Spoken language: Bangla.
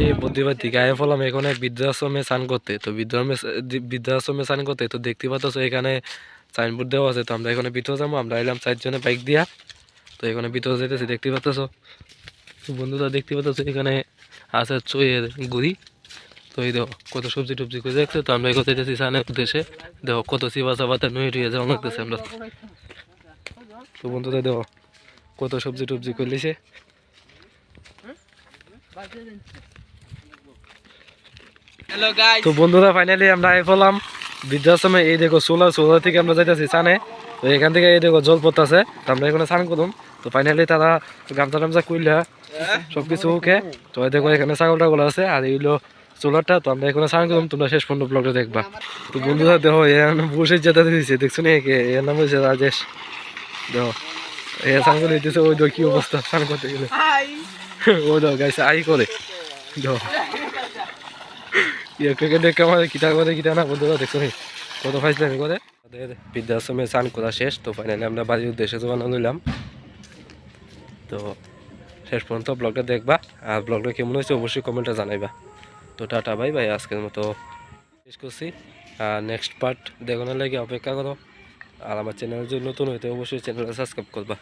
ফাইনালি বুধবার থেকে আয় ফলাম এখানে বৃদ্ধাশ্রমে স্নান করতে। তো বৃদ্ধাশ্রমে স্নান করতে তো দেখতে পাচ্ছ এখানে সাইনবোর্ড দেওয়া আছে। তো আমরা এখানে ভিতরে যাবো, আমরা এলাম 4 জনে বাইক দিয়া। তো এখানে ভিতরে যেতেছি, দেখতে পাচ্ছ। তো বন্ধুরা দেখতে পাচ্ছ এখানে আছে চইয়ের গুড়ি। তো এই দেখো কত সবজি টবজি করে দেখছো। তো আমরা এখানে যেতেছি স্নানের উদ্দেশ্যে। দেখো কত চিবা চাবাতে নুয়ে টুয়ে যাওয়া লাগতেছে আমরা। তো বন্ধুরা দেখো কত সবজি টবজি করলিছে। তো বন্ধুরা ফাইনালি আমরা আই পড়লাম বৃদ্ধাশ্রমে। এই দেখো সোলার থেকে আমরা যাইতেছি স্নানে। তো এখান থেকে এই দেখো জল পড়তেছে। তো আমরা এখানে স্নান করলাম। তো ফাইনালি তারা গামছা টামছা কইলা সবকিছু ওকে। তো দেখো এখানে ছাগল টাগল আছে আর এইগুলো সোলারটা। তো আমরা এখানে স্নান করলাম, তোমরা শেষ পর্যন্ত ব্লগটা দেখবা। তো বন্ধুরা দেখো বসে যেতে দিয়েছে, দেখছো না এর নাম হয়েছে রাজেশ। দেখো এ স্নান করে দিতেছে। ওই দেখো কি অবস্থা স্নান করতে গেলে। ওই দেখো গাইছে আই করে দেখো কিটা করে কিটা না। বন্ধুরা দেখছো নি কত ফাইজলামি করে। আমাদের বৃদ্ধাশ্রমে স্নান করা শেষ। তো ফাইনালি আমরা বাড়ির উদ্দেশ্যে জোগানো নিলাম। তো শেষ পর্যন্ত ব্লগটা দেখবা, আর ব্লগটা কেমন হয়েছে অবশ্যই কমেন্টে জানাইবা। তো টাটা বাই বাই, আজকের মতো শেষ করছি। আর নেক্সট পার্ট দেখানোর লাগে অপেক্ষা করো। আর আমার চ্যানেল যদি নতুন হইতে অবশ্যই চ্যানেলটা সাবস্ক্রাইব করবা।